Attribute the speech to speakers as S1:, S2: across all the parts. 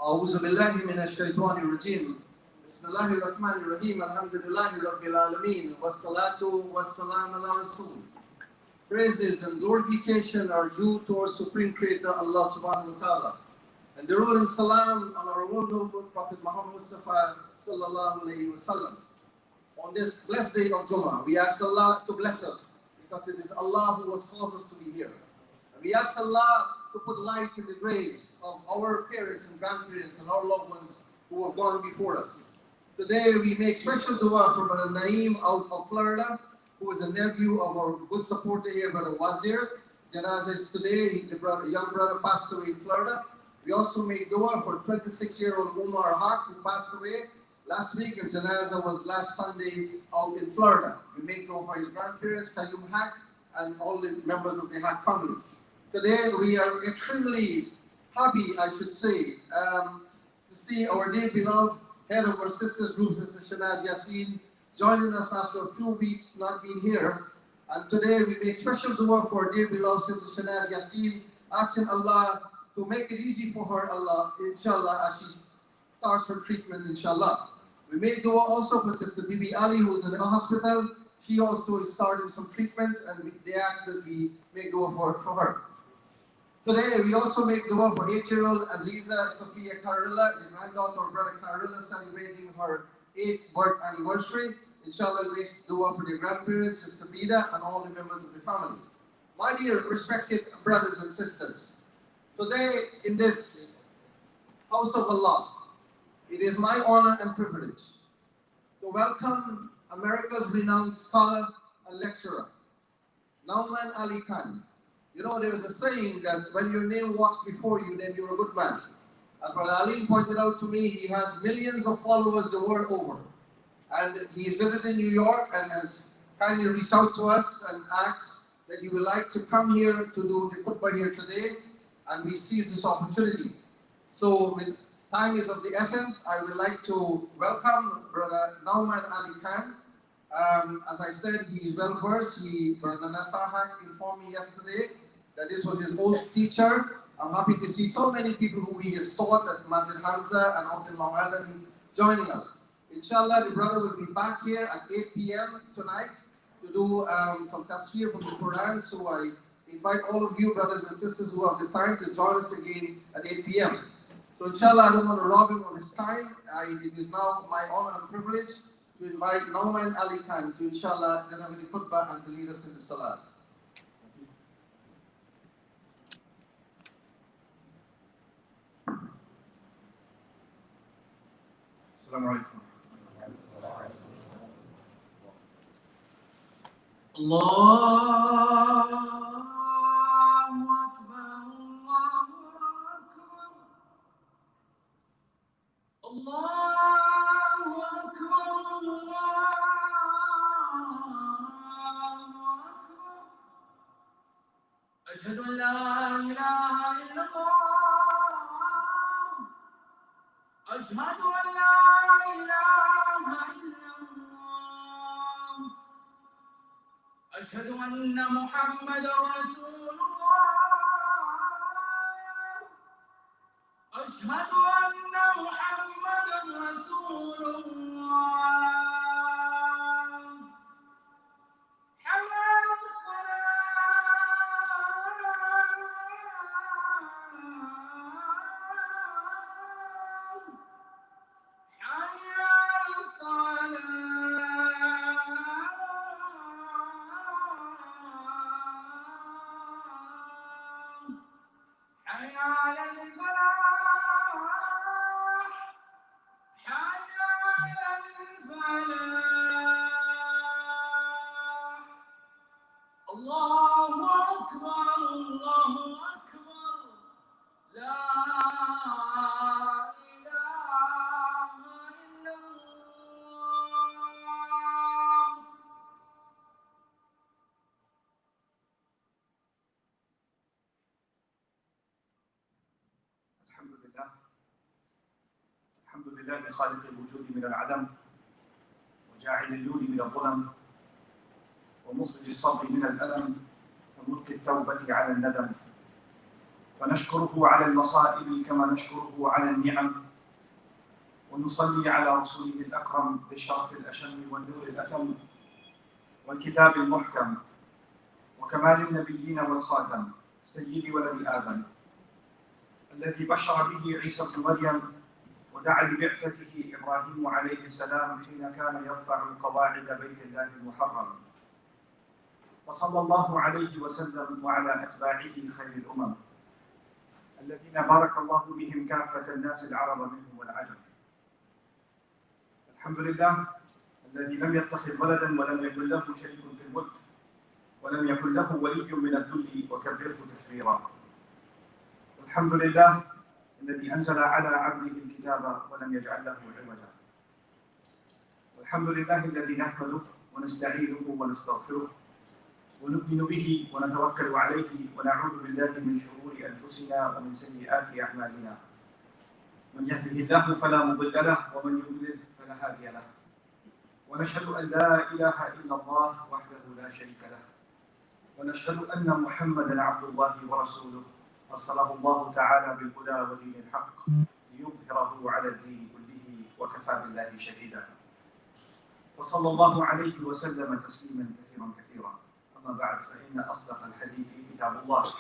S1: أعوذ بالله من الشيطان الرجيم بسم الله الرحمن الرحيم الحمد لله رب العالمين والصلاة والسلام على رسول. Praises and glorification are due to our Supreme Creator Allah subhanahu wa ta'ala. And durood and salam on our wonderful Prophet Muhammad Mustafa sallallahu alayhi wa sallam. On this blessed day of Jumu'ah, we ask Allah to bless us because it is Allah who has caused us to be here. And we ask Allah to put light in the graves of our parents and grandparents and our loved ones who have gone before us. Today we make special dua for Brother Naeem out of Florida, who is a nephew of our good supporter here, Brother Wazir. Janazah is today, the young brother passed away in Florida. We also make dua for 26-year-old Umar Haq, who passed away last week, and Janazah was last Sunday out in Florida. We make dua for his grandparents, Qayyum Haq, and all the members of the Haq family. Today we are extremely happy, I should say, to see our dear beloved head of our sisters group, Sister Shanaz Yassin, joining us after a few weeks not being here. And today we make special dua for our dear beloved Sister Shanaz Yassin, asking Allah to make it easy for her, Allah, inshallah, as she starts her treatment, inshallah. We make dua also for Sister Bibi Ali, who is in the hospital. She also is starting some treatments, and they ask that we make dua for her. Today, we also make dua for 8-year-old Aziza Sophia Karilla, the granddaughter of Brother Karilla, celebrating her 8th birth anniversary. Inshallah, we make dua for their grandparents, Sister Bida, and all the members of the family. My dear respected brothers and sisters, today in this house of Allah, it is my honor and privilege to welcome America's renowned scholar and lecturer, Nouman Ali Khan. You know, there is a saying that when your name walks before you, then you're a good man. As Brother Ali pointed out to me, he has millions of followers the world over. And he is visiting New York and has kindly reached out to us and asked that he would like to come here to do the khutbah here today, and we seize this opportunity. So, with time is of the essence, I would like to welcome Brother Nouman Ali Khan. As I said, he is well versed. Brother Nasar Haq informed me yesterday that this was his old teacher. I'm happy to see so many people who he has taught at Masjid Hamza and out in Long Island joining us. Inshallah, the brother will be back here at 8 p.m. tonight to do some tafsir from the Quran. So I invite all of you brothers and sisters who have the time to join us again at 8 p.m. So inshallah, I don't want to rob him of his time. It is now my honor and privilege to invite Nouman Ali Khan to inshallah deliver the khutbah and to lead us in the salah.
S2: Assalamu alaikum. Allahu Akbar, Allahu Akbar, Allahu Akbar. Ashhadu an la ilaha illallah. Ashhadu an la ilaha illallah. Ashhadu anna Muhammadan Rasulullah. Ashhadu anna Muhammadan Rasulullah. Allahu Akbar, Allahu Akbar, La ilaha illallah. الحمد لله خالق الوجود من العدم وجاعل اللول من الظلم ومخرج الصبر من الألم وملقي التوبة على الندم فنشكره على المصائب كما نشكره على النعم، ونصلي على رسوله الأكرم بالشرف الأشم والنور الأتم والكتاب المحكم وكمال النبيين والخاتم سيد ولد آدم الذي بشر به عيسى بن مريم ودعا لبعثته إبراهيم عليه السلام حين كان يرفع قواعد بيت الله المحرم. وصلى الله عليه وسلم وعلى أتباعه خير الأمم الذين بارك الله بهم كافة الناس العرب منهم والعجم. الحمد لله الذي لم يتخذ ولدا ولم يكن له شريك في الملك ولم يكن له ولي من الذل وكبره تكبيرا. الحمد لله الذي أنزل على عبده الكتاب ولم يجعل له عوجا. والحمد لله الذي نحمده ونستعينه ونستغفره ونؤمن به ونتوكل عليه ونعوذ بالله من شرور أنفسنا ومن سيئات أعمالنا. من يهده الله فلا مضل له ومن يضلل فلا هادي له. ونشهد أن لا إله إلا الله وحده لا شريك له. ونشهد أن محمدا عبد الله ورسوله أرسله الله تعالى بالهدى ودين الحق ليظهره على الدين كله وكفى بالله شهيدا. وصلى الله عليه وسلم تسليما كثيرا. أما بعد فإن أصدق الحديث كتاب الله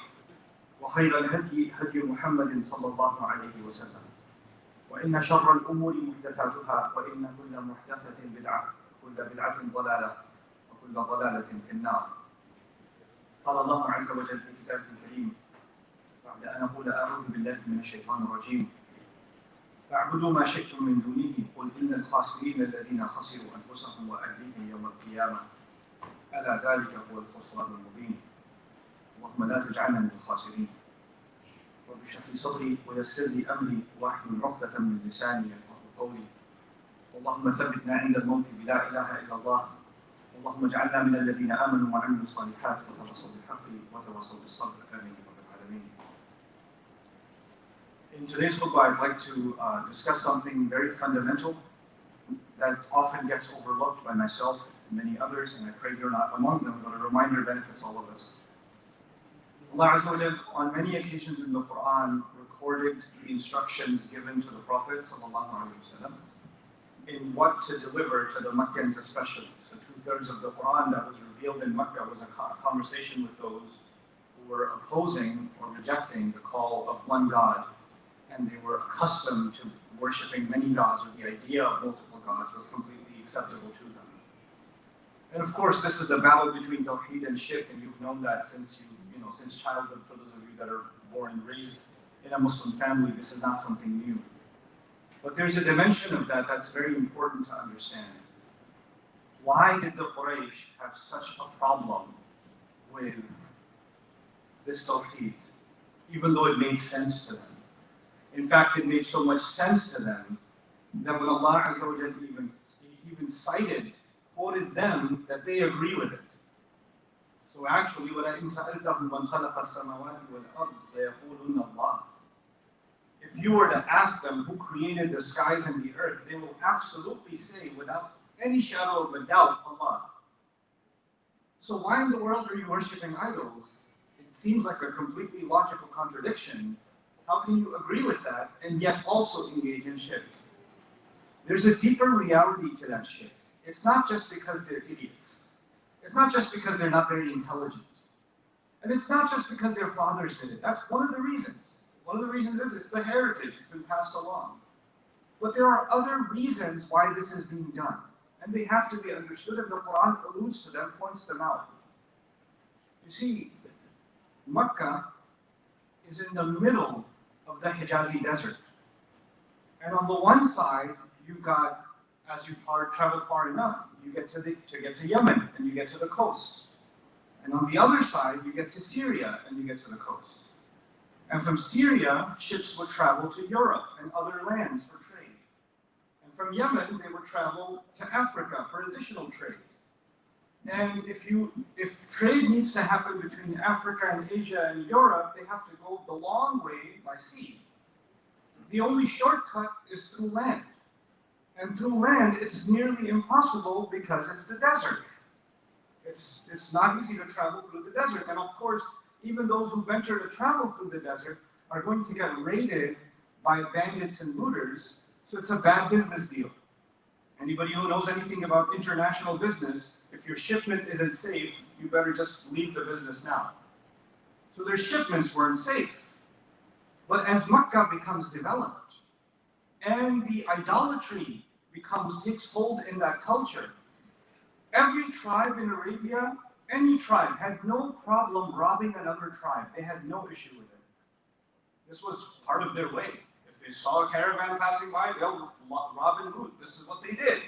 S2: وخير الهدي هدي محمد صلى الله عليه وسلم وإن شر الأمور محدثاتها وإن كل محدثة بدعة وكل بدعة ضلالة وكل ضلالة في النار. قال الله عز وجل في كتابه الكريم بعد أن أقول أعوذ بالله من الشيطان الرجيم فاعبدوا ما شئتم من دونه قل إن الخاسرين الذين خسروا أنفسهم وأهليهم يوم القيامة ألا ذلك هو الخسران المبين. اللهم لا تجعلنا من الخاسرين. رب اشرح لي صدري ويسر لي أمري واحلل عقدة من لساني يفقهوا قولي. اللهم ثبتنا عند الموت بلا إله إلا الله. اللهم اجعلنا من الذين آمنوا وعملوا الصالحات وتواصوا بالحق وتواصوا بالصبر. آمين يا رب العالمين. In today's khutbah, I'd like to discuss something very fundamental that often gets overlooked by myself and many others, and I pray you're not among them, but a reminder benefits all of us. Allah Azza wa Jal, on many occasions in the Quran, recorded the instructions given to the Prophet ﷺ in what to deliver to the Meccans especially. So 2/3 of the Quran that was revealed in Mecca was a conversation with those who were opposing or rejecting the call of one God, and they were accustomed to worshipping many gods, or the idea of multiple gods was completely acceptable to them. And of course, this is a battle between Tawheed and Shirk, and you've known that since since childhood. For those of you that are born and raised in a Muslim family, this is not something new. But there's a dimension of that that's very important to understand. Why did the Quraysh have such a problem with this Tawheed, even though it made sense to them? In fact, it made so much sense to them that when Allah Azza wa Jalla even quoted them, that they agree with it. So actually, وَلَئِنْ سَأَلْتَهُمْ مَنْ خَلَقَ السَّمَاوَاتِ وَالْأَرْضِ لَيَقُولُنَّ اللَّهُ. If you were to ask them who created the skies and the earth, they will absolutely say, without any shadow of a doubt, Allah. So why in the world are you worshipping idols? It seems like a completely logical contradiction. How can you agree with that and yet also engage in shirk? There's a deeper reality to that shirk. It's not just because they're idiots. It's not just because they're not very intelligent. And it's not just because their fathers did it. That's one of the reasons. One of the reasons is it's the heritage. It's been passed along. But there are other reasons why this is being done. And they have to be understood, and the Quran alludes to them, points them out. You see, Mecca is in the middle of the Hijazi desert. And on the one side, you've got, as you travel far enough, you get to Yemen, and you get to the coast. And on the other side, you get to Syria, and you get to the coast. And from Syria, ships would travel to Europe and other lands for trade. And from Yemen, they would travel to Africa for additional trade. And if trade needs to happen between Africa and Asia and Europe, they have to go the long way by sea. The only shortcut is through land. And through land, it's nearly impossible because it's the desert. It's not easy to travel through the desert. And of course, even those who venture to travel through the desert are going to get raided by bandits and looters, so it's a bad business deal. Anybody who knows anything about international business, if your shipment isn't safe, you better just leave the business now. So their shipments weren't safe. But as Makkah becomes developed, and the idolatry takes hold in that culture, every tribe in Arabia, any tribe, had no problem robbing another tribe. They had no issue with it. This was part of their way. If they saw a caravan passing by, they'll rob and loot. This is what they did.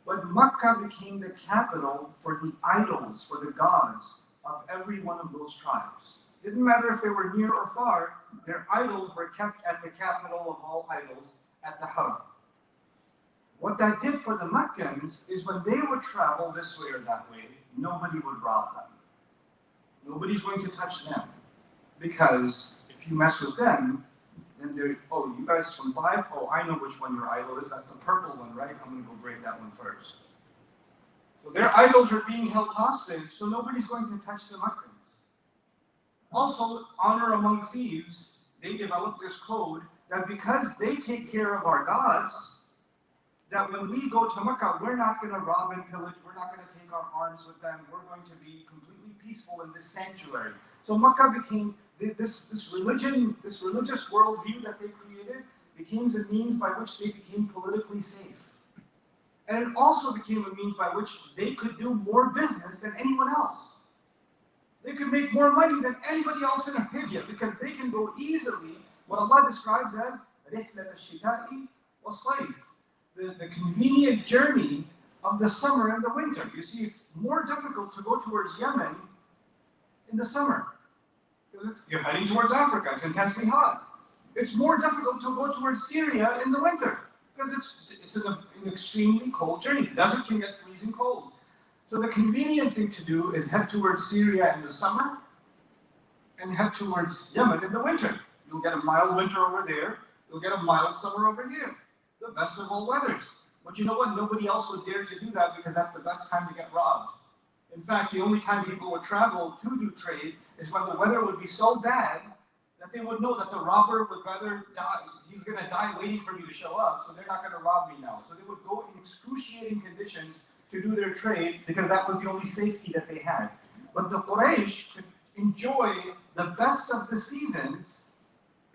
S2: But Makkah became the capital for the idols, for the gods of every one of those tribes. It didn't matter if they were near or far, their idols were kept at the capital of all idols, at the Haram. What that did for the Meccans is when they would travel this way or that way, nobody would rob them. Nobody's going to touch them. Because if you mess with them, then they're, oh, you guys from Thieves? Oh, I know which one your idol is. That's the purple one, right? I'm going to go break that one first. So their idols are being held hostage, so nobody's going to touch the Meccans. Also, honor among thieves, they developed this code that because they take care of our gods, that when we go to Makkah, we're not going to rob and pillage, we're not going to take our arms with them, we're going to be completely peaceful in this sanctuary. So Makkah became this religious worldview that they created became a means by which they became politically safe. And it also became a means by which they could do more business than anyone else. They could make more money than anybody else in Arabia because they can go easily, what Allah describes as رِحْلَةَ الشِّتَاءِ وَالصَّيْفِ, the convenient journey of the summer and the winter. You see, it's more difficult to go towards Yemen in the summer because you're heading towards Africa. It's intensely hot. It's more difficult to go towards Syria in the winter because it's an extremely cold journey. The desert can get freezing cold. So the convenient thing to do is head towards Syria in the summer and head towards Yemen in the winter. You'll get a mild winter over there. You'll get a mild summer over here. The best of all weathers. But you know what? Nobody else would dare to do that because that's the best time to get robbed. In fact, the only time people would travel to do trade is when the weather would be so bad that they would know that the robber would rather die. He's going to die waiting for me to show up, so they're not going to rob me now. So they would go in excruciating conditions to do their trade because that was the only safety that they had. But the Quraysh could enjoy the best of the seasons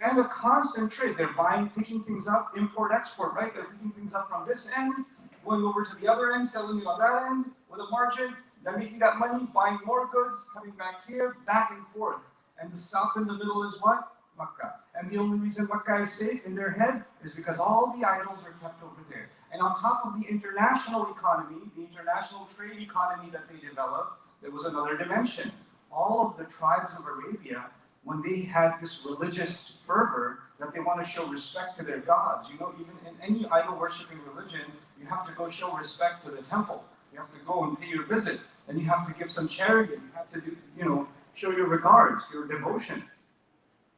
S2: and a constant trade. They're buying, picking things up, import, export, right? They're picking things up from this end, going over to the other end, selling it on that end with a margin, then making that money, buying more goods, coming back here, back and forth. And the stop in the middle is what? Makkah. And the only reason Makkah is safe in their head is because all the idols are kept over there. And on top of the international economy, the international trade economy that they developed, there was another dimension. All of the tribes of Arabia, when they had this religious fervor that they want to show respect to their gods, you know, even in any idol-worshipping religion, you have to go show respect to the temple. You have to go and pay your visit, and you have to give some charity, you have to do, you know, show your regards, your devotion.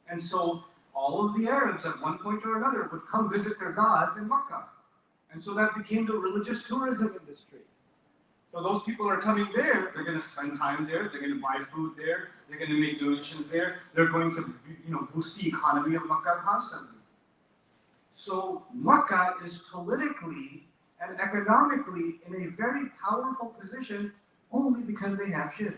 S2: And so all of the Arabs at one point or another would come visit their gods in Makkah. And so that became the religious tourism industry. So those people are coming there, they're going to spend time there, they're going to buy food there, they're going to make donations there, they're going to, you know, boost the economy of Makkah constantly. So Makkah is politically and economically in a very powerful position only because they have shirk.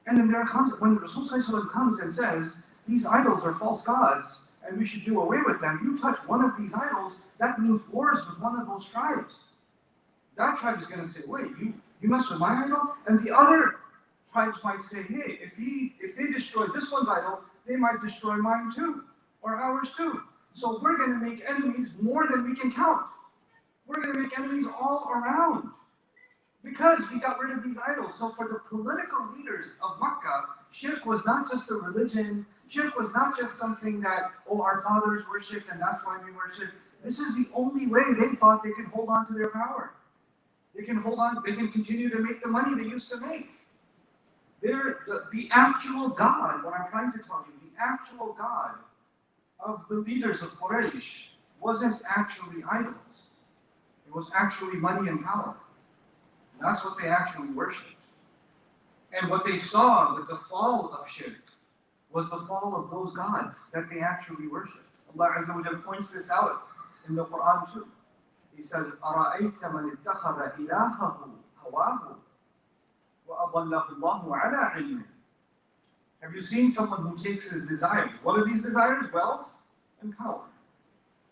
S2: And then there are when Rasul comes and says, these idols are false gods, and we should do away with them. You touch one of these idols, that means wars with one of those tribes. That tribe is going to say, wait, you mess with my idol? And the other tribes might say, hey, if they destroy this one's idol, they might destroy mine too, or ours too. So we're going to make enemies more than we can count. We're going to make enemies all around because we got rid of these idols. So for the political leaders of Makkah, shirk was not just a religion. Shirk was not just something that, oh, our fathers worshipped and that's why we worship. This is the only way they thought they could hold on to their power. They can hold on, they can continue to make the money they used to make. The actual God, what I'm trying to tell you, the actual God of the leaders of Quraysh wasn't actually idols. It was actually money and power. That's what they actually worshipped. And what they saw with the fall of shirk was the fall of those gods that they actually worship. Allah Azza wa Jalla points this out in the Quran too. He says, أَرَأَيْتَ مَنِ اتَّخَذَ إِلَهَهُ هَوَاهُ وَأَضَلَّهُ اللَّهُ عَلَىٰ عِلْمٍ. Have you seen someone who takes his desires? What are these desires? Wealth and power.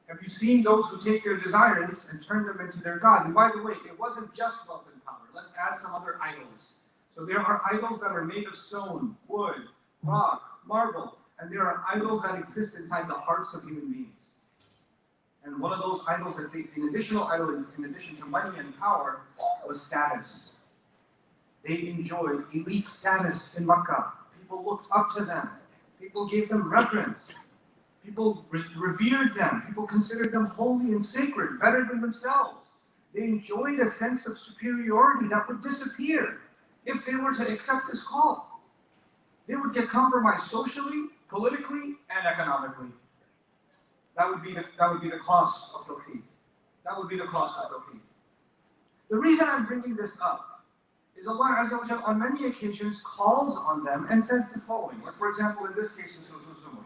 S2: Have you seen those who take their desires and turn them into their God? And by the way, it wasn't just wealth and power. Let's add some other idols. So there are idols that are made of stone, wood, rock, marble, and there are idols that exist inside the hearts of human beings. And one of those idols that an additional idol, in addition to money and power, was status. They enjoyed elite status in Makkah. People looked up to them. People gave them reverence. People revered them. People considered them holy and sacred, better than themselves. They enjoyed a sense of superiority that would disappear if they were to accept this call. They would get compromised socially, politically, and economically. That would be the cost of Tawheed. That would be the cost of Tawheed. The reason I'm bringing this up is Allah Azza wa Jalla on many occasions calls on them and says the following. Like for example, in this case in Surah Al-Zumar,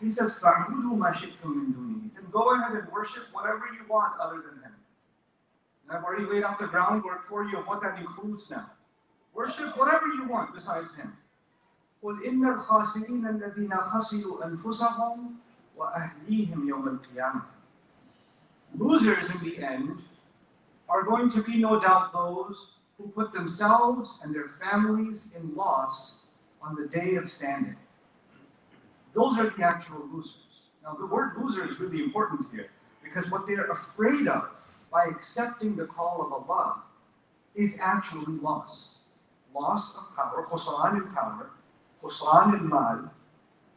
S2: He says, فَاعْبُدُوا مَا شِئْتُم مِّن دُونِهِ. Then go ahead and worship whatever you want other than Him. And I've already laid out the groundwork for you of what that includes now. Worship whatever you want besides Him. قُلْ إِنَّ الْخَاسِرِينَ الَّذِينَ خَسِرُوا أَنفُسَهُمْ وَأَهْلِيهِمْ يَوْمَ الْقِيَامَةِ. Losers in the end are going to be no doubt those who put themselves and their families in loss on the day of standing. Those are the actual losers. Now the word loser is really important here because what they're afraid of by accepting the call of Allah is actually loss. Loss of power, khusran in power, khusran in mal,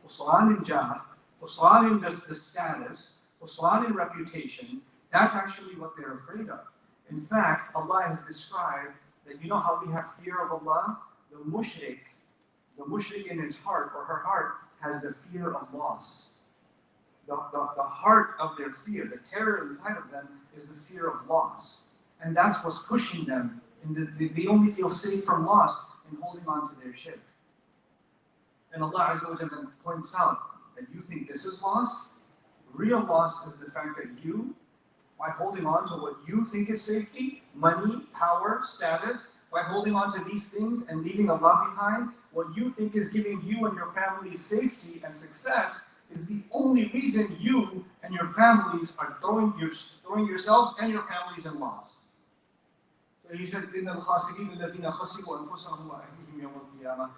S2: khusran in jah, khusran in the status, khusran in reputation. That's actually what they're afraid of. In fact, Allah has described that you know how we have fear of Allah? The mushrik in his heart or her heart has the fear of loss. The heart of their fear, the terror inside of them is the fear of loss. And that's what's pushing them. They only feel safe from loss in holding on to their shirk. And Allah Azza wa Jalla points out that you think this is loss. Real loss is the fact that you, by holding on to what you think is safety, money, power, status, by holding on to these things and leaving Allah behind, what you think is giving you and your family safety and success is the only reason you and your families are throwing yourselves and your families in loss. So he says, إِنَّ الْخَاسِرِينَ الَّذِينَ خَسِرُوا أَنفُسَهُمْ وَأَهْلِيهِمْ يَوْمَ الْقِيَامَةِ.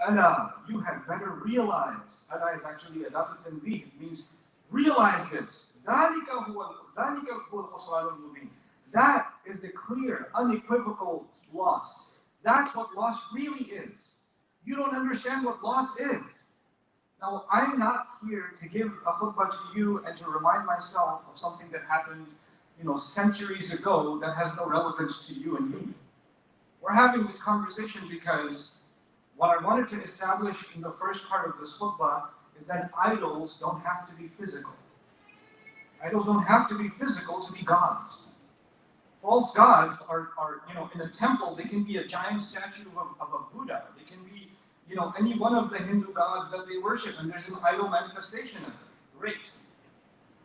S2: Allah, you had better realize. Allah is actually adat tanbih. It means realize this. ذَلِكَ هُوَ الْخُسْرَانُ الْمُبِينُ. That is the clear, unequivocal loss. That's what loss really is. You don't understand what loss is. Now, I'm not here to give a khutbah to you and to remind myself of something that happened, centuries ago that has no relevance to you and me. We're having this conversation because what I wanted to establish in the first part of this khutbah is that idols don't have to be physical. Idols don't have to be physical to be gods. False gods are in a temple, they can be a giant statue of a Buddha. They can be, any one of the Hindu gods that they worship, and there's an idol manifestation of it. Great.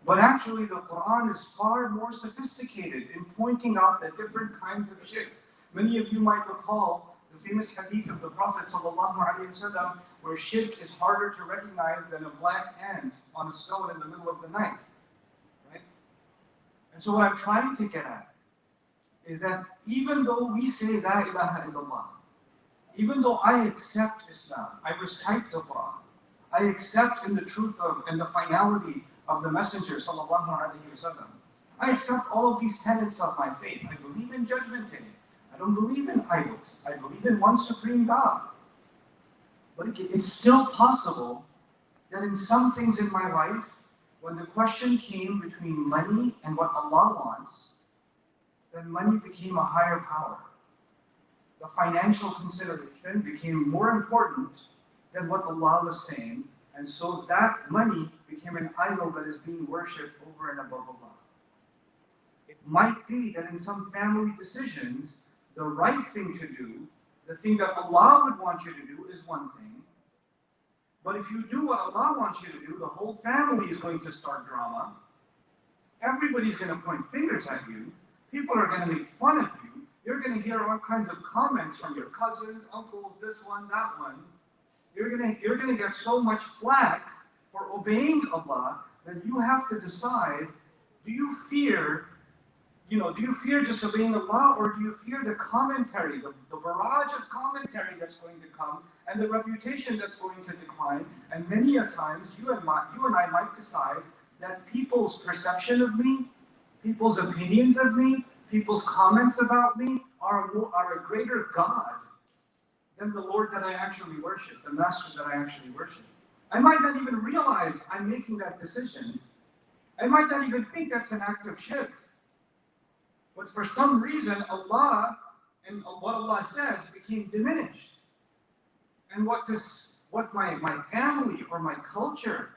S2: But actually, the Quran is far more sophisticated in pointing out the different kinds of shirk. Many of you might recall the famous hadith of the Prophet ﷺ, where shirk is harder to recognize than a black ant on a stone in the middle of the night. Right? And so what I'm trying to get at is that even though we say La ilaha illallah, even though I accept Islam, I recite the Quran, I accept in the truth of and the finality of the Messenger sallallahu alaihi wasallam, I accept all of these tenets of my faith. I believe in Judgment Day. I don't believe in idols. I believe in one supreme God. But it's still possible that in some things in my life, when the question came between money and what Allah wants, then money became a higher power. The financial consideration became more important than what Allah was saying, and so that money became an idol that is being worshipped over and above Allah. It might be that in some family decisions, the right thing to do, the thing that Allah would want you to do is one thing, But if you do what Allah wants you to do, the whole family is going to start drama. Everybody's going to point fingers at you. People are going to make fun of you. You're going to hear all kinds of comments from your cousins, uncles, this one, that one. You're going to get so much flack for obeying Allah that you have to decide, do you fear disobeying Allah, or do you fear the commentary, the barrage of commentary that's going to come, and the reputation that's going to decline? And many a times, you and I might decide that people's perception of me, people's opinions of me, people's comments about me are a greater God than the Lord that I actually worship, the Master that I actually worship. I might not even realize I'm making that decision. I might not even think that's an act of shirk. But for some reason, Allah and what Allah says became diminished. And what my family or my culture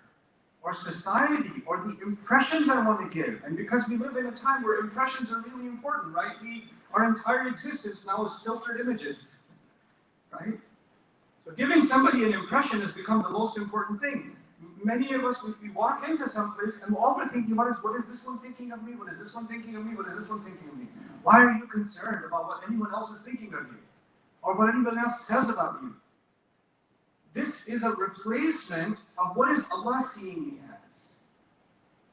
S2: or society or the impressions I want to give, and because we live in a time where impressions are really important, right? Our entire existence now is filtered images, right? So giving somebody an impression has become the most important thing. Many of us, we walk into some place and all we're thinking about is, what is this one thinking of me? What is this one thinking of me? What is this one thinking of me? Why are you concerned about what anyone else is thinking of you? Or what anyone else says about you? This is a replacement of what is Allah seeing me as.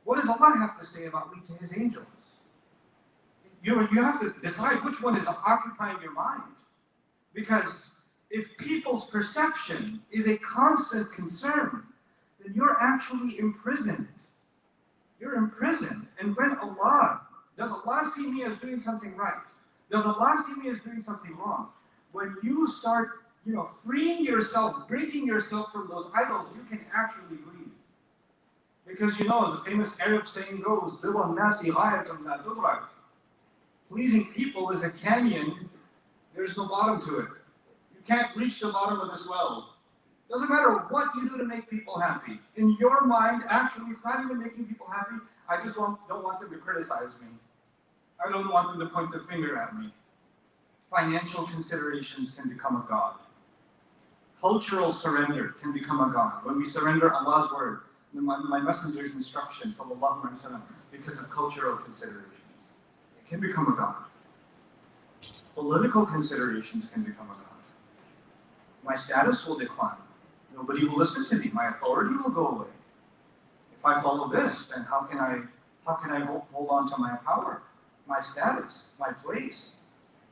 S2: What does Allah have to say about me to His angels? You have to decide which one is occupying your mind. Because if people's perception is a constant concern, then you're actually imprisoned. You're imprisoned. And when does Allah see me as doing something right? Does Allah see me as doing something wrong? When you start, freeing yourself, breaking yourself from those idols, you can actually breathe. Because as the famous Arab saying goes, pleasing people is a canyon, there's no bottom to it. You can't reach the bottom of this well. Doesn't matter what you do to make people happy. In your mind, actually, it's not even making people happy. I just don't want them to criticize me. I don't want them to point their finger at me. Financial considerations can become a god. Cultural surrender can become a god. When we surrender Allah's word, my messenger's instructions, sallallahu alaihi wasallam, because of cultural considerations, it can become a god. Political considerations can become a god. My status will decline. Nobody will listen to me. My authority will go away. If I follow this, then how can I hold on to my power, my status, my place?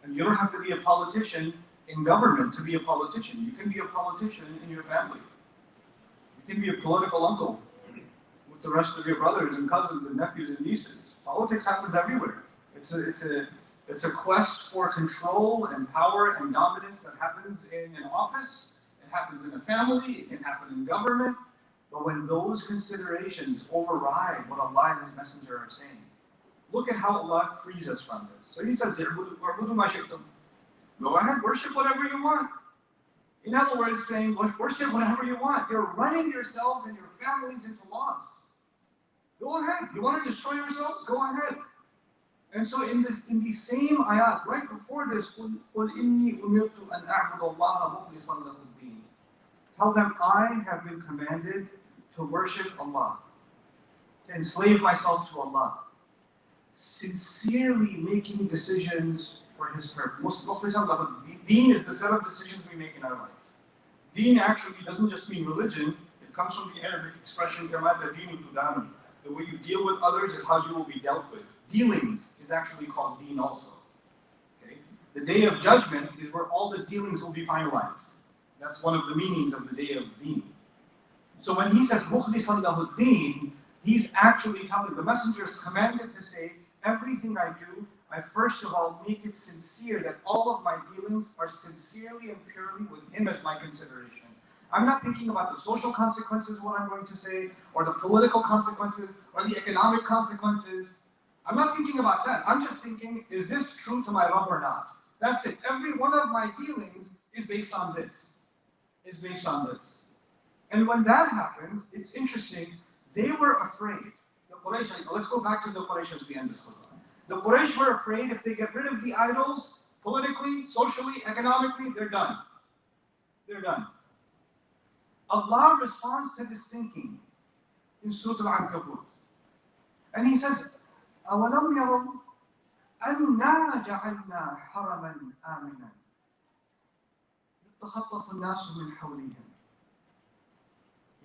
S2: And you don't have to be a politician in government to be a politician. You can be a politician in your family. You can be a political uncle with the rest of your brothers and cousins and nephews and nieces. Politics happens everywhere. It's a quest for control and power and dominance that happens in an office. It happens in a family, it can happen in government, but when those considerations override what Allah and His Messenger are saying, look at how Allah frees us from this. So He says, go ahead, worship whatever you want. In other words, saying, worship whatever you want. You're running yourselves and your families into loss. Go ahead. You want to destroy yourselves? Go ahead. And so in these same ayat, right before this, قُلْ إِنِّي أُمِرْتُ أَنْ أَعْبُدَ اللَّهَ مُخْلِصًا لَهُ الدِّينَ. Tell them, I have been commanded to worship Allah, to enslave myself to Allah, sincerely making decisions for His purpose. Deen is the set of decisions we make in our life. Deen actually doesn't just mean religion, it comes from the Arabic expression, the way you deal with others is how you will be dealt with. Dealings is actually called deen also. Okay? The day of judgment is where all the dealings will be finalized. That's one of the meanings of the day of deen. So when he says, مُخْلِصًا لَهُ الدِّينَ, he's actually telling, the messenger is commanded to say, everything I do, I first of all make it sincere, that all of my dealings are sincerely and purely with Him as my consideration. I'm not thinking about the social consequences of what I'm going to say, or the political consequences, or the economic consequences. I'm not thinking about that. I'm just thinking, is this true to my Rabb or not? That's it. Every one of my dealings is based on this. Is based on this. And when that happens, it's interesting, they were afraid. The Quraysh, let's go back to the Quraysh as we end this khutbah. The Quraysh were afraid if they get rid of the idols, politically, socially, economically, they're done. They're done. Allah responds to this thinking in Surah Al-Ankabut. And He says, أَوَلَمْ يَرَوْا أَنَّا جَعَلْنَا حَرَمًا آمِنًا يَتَخَطَّفُ النَّاسُ مِنْ حَوْلِهِمْ.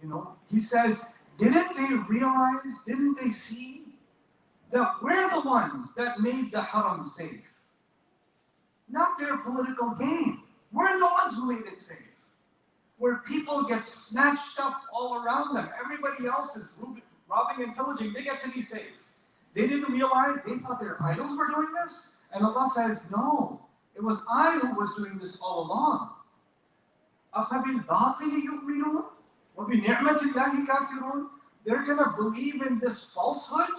S2: You know, He says, didn't they realize, didn't they see that we're the ones that made the haram safe? Not their political gain. We're the ones who made it safe. Where people get snatched up all around them. Everybody else is robbing and pillaging. They get to be safe. They didn't realize, they thought their idols were doing this. And Allah says, no, it was I who was doing this all along. أَفَبِالْبَاطِلِ يُؤْمِنُونَ وَبِنِعْمَةِ اللَّهِ كَافِرُونَ. They're going to believe in this falsehood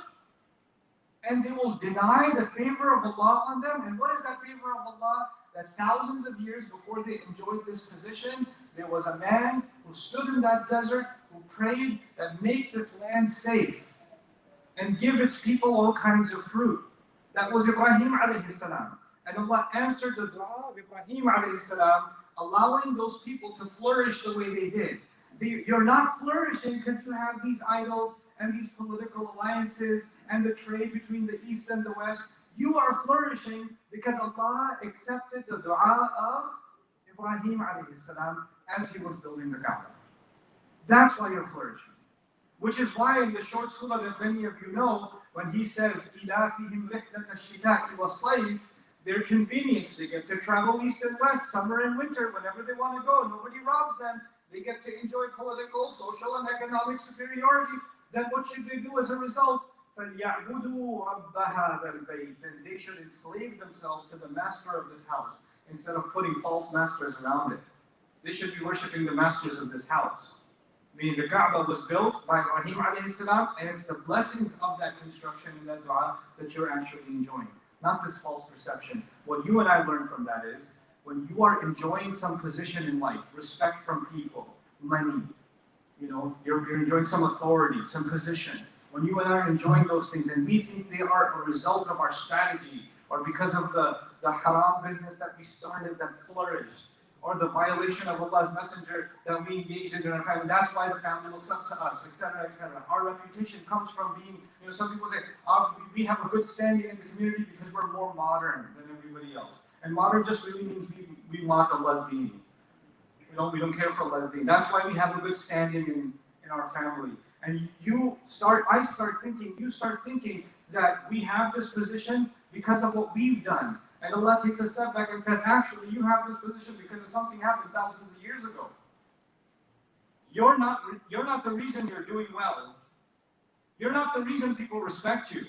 S2: and they will deny the favor of Allah on them. And what is that favor of Allah? That thousands of years before they enjoyed this position, there was a man who stood in that desert, who prayed that make this land safe and give its people all kinds of fruit. That was Ibrahim alayhi salam. And Allah answered the dua of Ibrahim alayhi salam, allowing those people to flourish the way they did. You're not flourishing because you have these idols and these political alliances and the trade between the East and the West. You are flourishing because Allah accepted the dua of Ibrahim alayhi salam as he was building the Kaaba. That's why you're flourishing. Which is why in the short surah that many of you know, when he says, إِلَافِهِمْ رِحْلَةَ الشِّتَاءِ وَالصَّيْفِ, their convenience, they get to travel east and west, summer and winter, whenever they want to go. Nobody robs them. They get to enjoy political, social, and economic superiority. Then what should they do as a result? فَلْيَعْبُدُوا رَبَّ هَذَا الْبَيْتِ. Then they should enslave themselves to the master of this house instead of putting false masters around it. They should be worshipping the masters of this house. Meaning the Kaaba was built by Ibrahim alayhi salam, and it's the blessings of that construction and that dua that you're actually enjoying. Not this false perception. What you and I learn from that is, when you are enjoying some position in life, respect from people, money, you know, you're enjoying some authority, some position. When you and I are enjoying those things and we think they are a result of our strategy or because of the haram business that we started that flourished, or the violation of Allah's messenger that we engaged in our family. That's why the family looks up to us, etc., etc. Our reputation comes from being, you know, some people say, we have a good standing in the community because we're more modern than everybody else. And modern just really means we mock Allah's deen. We don't care for Allah's deen. That's why we have a good standing in our family. And you start thinking that we have this position because of what we've done. And Allah takes a step back and says, actually, you have this position because of something happened thousands of years ago. You're not the reason you're doing well. You're not the reason people respect you.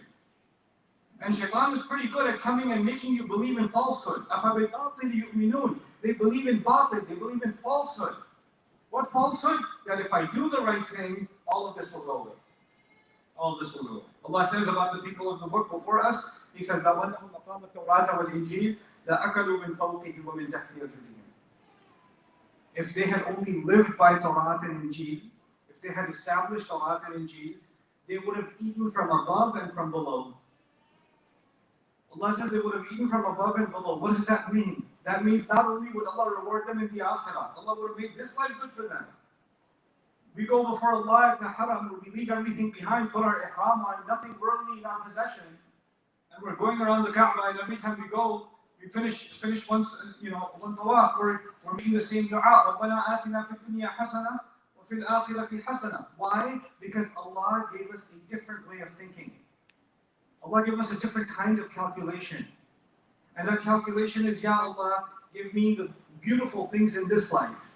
S2: And Shaitan is pretty good at coming and making you believe in falsehood. They believe in batil, they believe in falsehood. What falsehood? That if I do the right thing, all of this will go away. All of this will go away. Allah says about the people of the book before us, He says, if they had only lived by Torah and Injil, if they had established Torah and Injil, they would have eaten from above and from below. Allah says they would have eaten from above and below. What does that mean? That means not only would Allah reward them in the Akhirah, Allah would have made this life good for them. We go before Allah at the haram, where we leave everything behind, put our ihram on, nothing worldly in our possession, and we're going around the Kaaba, and every time we go, we finish one tawaf, we're making the same dua. رَبَّنَا آتِنَا فِي الدُّنْيَا حَسَنَةً وَفِي الْآخِرَةِ حَسَنَةً. Why? Because Allah gave us a different way of thinking. Allah gave us a different kind of calculation. And that calculation is, Ya Allah, give me the beautiful things in this life,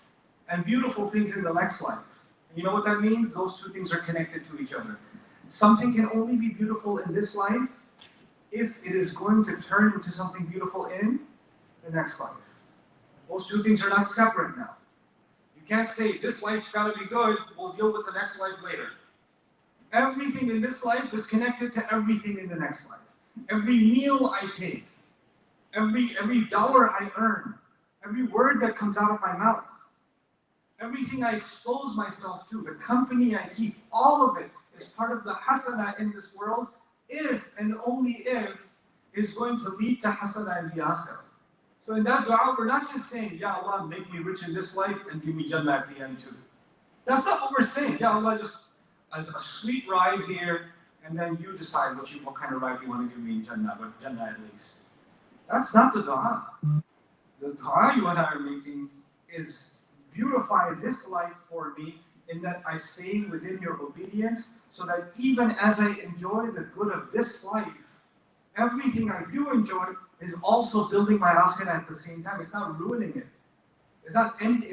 S2: and beautiful things in the next life. And you know what that means? Those two things are connected to each other. Something can only be beautiful in this life if it is going to turn into something beautiful in the next life. Those two things are not separate now. You can't say, this life's got to be good, we'll deal with the next life later. Everything in this life is connected to everything in the next life. Every meal I take, every dollar I earn, every word that comes out of my mouth, everything I expose myself to, the company I keep, all of it is part of the hasana in this world, if and only if it's going to lead to hasana in the akhirah. So in that dua, we're not just saying, Ya Allah, make me rich in this life and give me Jannah at the end too. That's not what we're saying. Ya Allah, just a sweet ride here, and then you decide what kind of ride you want to give me in Jannah, but Jannah at least. That's not the dua. The dua you and I are making is beautify this life for me in that I stay within your obedience so that even as I enjoy the good of this life, everything I do enjoy is also building my akhirah at the same time. It's not ruining it. It's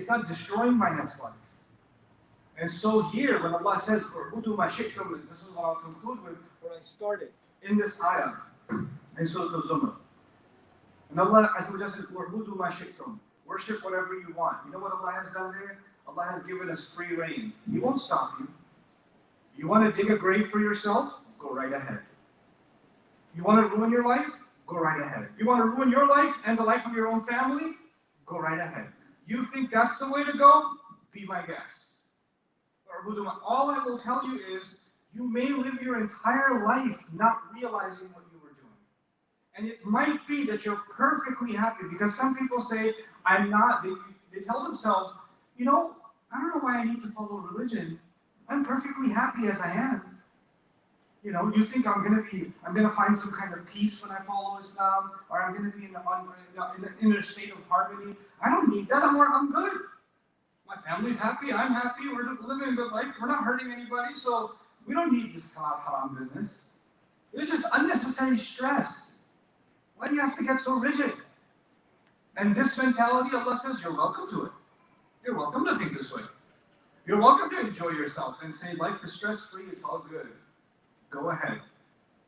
S2: not destroying my next life. And so here, when Allah says, this is what I'll conclude with where I started in this ayah, in Surah Al-Zumar. And Allah says, worship whatever you want. You know what Allah has done there? Allah has given us free reign. He won't stop you. You want to dig a grave for yourself? Go right ahead. You want to ruin your life? Go right ahead. You want to ruin your life and the life of your own family? Go right ahead. You think that's the way to go? Be my guest. All I will tell you is, you may live your entire life not realizing what you were doing. And it might be that you're perfectly happy, because some people say, I'm not, they tell themselves, I don't know why I need to follow religion. I'm perfectly happy as I am. You think I'm gonna find some kind of peace when I follow Islam, or I'm gonna be in an inner state of harmony. I don't need that. I'm good. My family's happy. I'm happy. We're living a good life. We're not hurting anybody, so we don't need this haram business. It's just unnecessary stress. Why do you have to get so rigid? And this mentality, Allah says, you're welcome to it. You're welcome to think this way. You're welcome to enjoy yourself and say, life is stress-free. It's all good. Go ahead.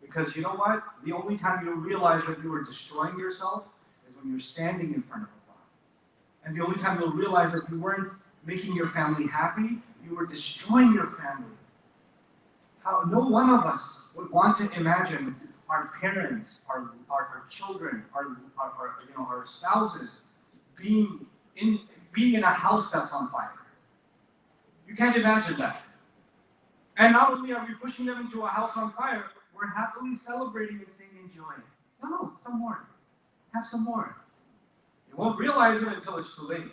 S2: Because you know what? The only time you'll realize that you are destroying yourself is when you're standing in front of Allah. And the only time you'll realize that you weren't making your family happy, you were destroying your family. How no one of us would want to imagine our parents, our children, our spouses being in a house that's on fire. You can't imagine that. And not only are we pushing them into a house on fire, we're happily celebrating and saying, enjoy it. No, some more. Have some more. You won't realize it until it's too late.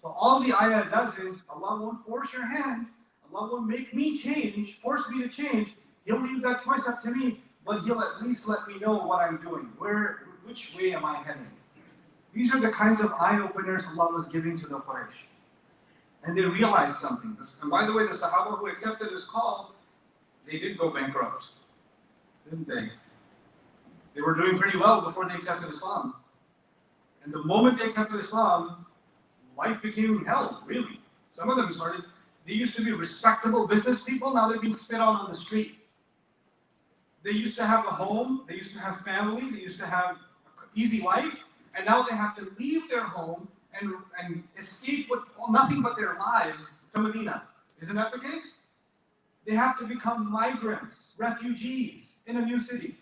S2: So all the ayah does is, Allah won't force your hand. Allah won't make me change, force me to change. He'll leave that choice up to me, but He'll at least let me know what I'm doing. Which way am I heading? These are the kinds of eye-openers Allah was giving to the Quraysh. And they realized something. And by the way, the Sahaba who accepted His call, they did go bankrupt, didn't they? They were doing pretty well before they accepted Islam. And the moment they accepted Islam, life became hell, really. Some of them they used to be respectable business people, now they're being spit on the street. They used to have a home, they used to have family, they used to have an easy life, and now they have to leave their home and escape with nothing but their lives to Medina. Isn't that the case? They have to become migrants, refugees in a new city.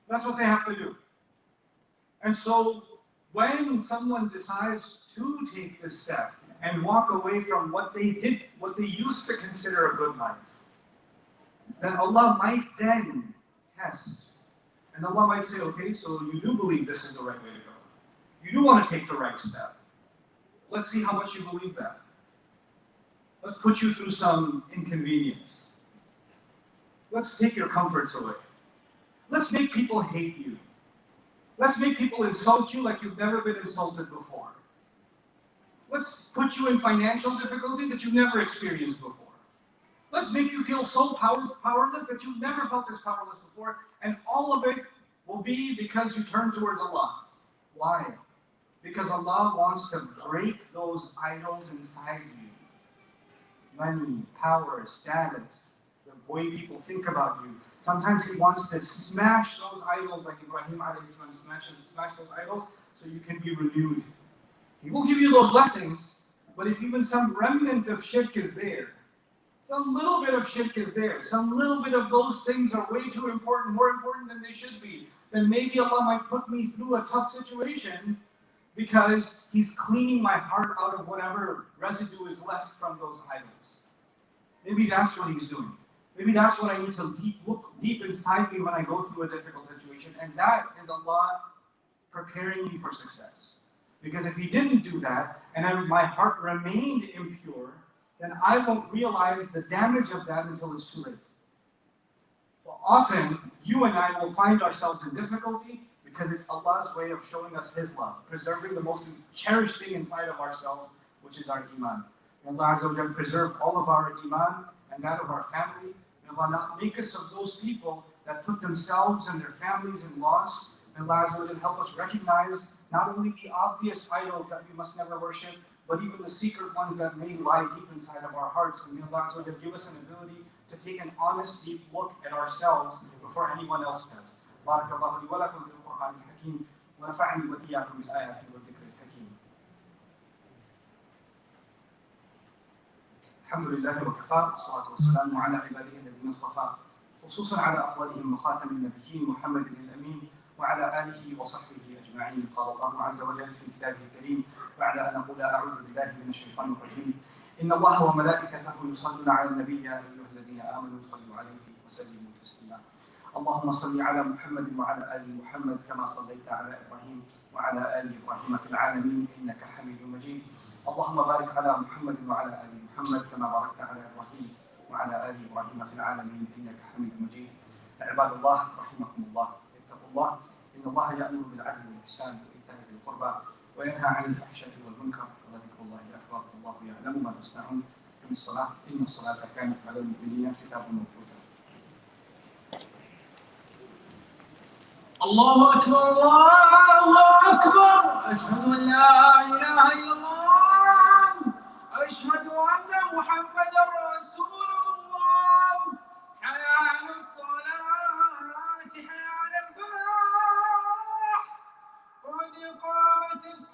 S2: That's what they have to do. And so when someone decides to take this step and walk away from what they used to consider a good life, then Allah might then test. And Allah might say, okay, so you do believe this is the right way to go. You do want to take the right step. Let's see how much you believe that. Let's put you through some inconvenience. Let's take your comforts away. Let's make people hate you. Let's make people insult you like you've never been insulted before. Let's put you in financial difficulty that you've never experienced before. Let's make you feel so powerless that you've never felt this powerless before. And all of it will be because you turn towards Allah. Why? Because Allah wants to break those idols inside you. Money, power, status, the way people think about you. Sometimes He wants to smash those idols like Ibrahim alayhi salam smash those idols so you can be renewed. He will give you those blessings, but if even some remnant of shirk is there, some little bit of shirk is there, some little bit of those things are way too important, more important than they should be, then maybe Allah might put me through a tough situation because He's cleaning my heart out of whatever residue is left from those idols. Maybe that's what He's doing. Maybe that's what I need to look deep inside me when I go through a difficult situation. And that is Allah preparing me for success. Because if He didn't do that, and my heart remained impure,
S3: then I won't realize the damage of that until it's too late. So often, you and I will find ourselves in difficulty because it's Allah's way of showing us His love, preserving the most cherished thing inside of ourselves, which is our iman. May Allah Azza wa Jal preserve all of our iman and that of our family. May Allah not make us of those people that put themselves and their families in loss. May Allah Azza wa Jal help us recognize not only the obvious idols that we must never worship, but even the secret ones that may lie deep inside of our hearts. And may Allah Azza wa Jal give us an ability to take an honest, deep look at ourselves before anyone else does. بارك الله لي ولكم في القرآن الحكيم ونفعني وإياكم بالآيات والذكر الحكيم. الحمد لله وكفى والصلاة والسلام على عباده الذين اصطفى خصوصا على أفضلهم وخاتم النبيين محمد الأمين وعلى آله وصحبه أجمعين. قال الله عز وجل في كتابه الكريم بعد أن أقول أعوذ بالله من الشيطان الرجيم إن الله وملائكته يصلون على النبي يا أيها الذين آمنوا صلوا عليه وسلموا تسليما. اللهم صل على محمد وعلى آل محمد كما صليت على إبراهيم وعلى آل إبراهيم في العالمين إنك حميد مجيد. اللهم بارك على محمد وعلى آل محمد كما باركت على إبراهيم وعلى آل إبراهيم في العالمين إنك حميد مجيد. عباد الله رحمكم الله، اتقوا الله، إن الله يأمر بالعدل والإحسان وإيتاء ذي القربى وينهى عن الفحشاء والمنكر ولذكر الله أكبر والله يعلم ما تصنعون. إن الصلاة كانت على المؤمنين كتابا موقوتا.
S4: الله أكبر الله أكبر. أشهد أن لا إله إلا الله. أشهد أن محمدا رسول الله. حي على الصلاة حي على الفلاح قد قامت الصلاة.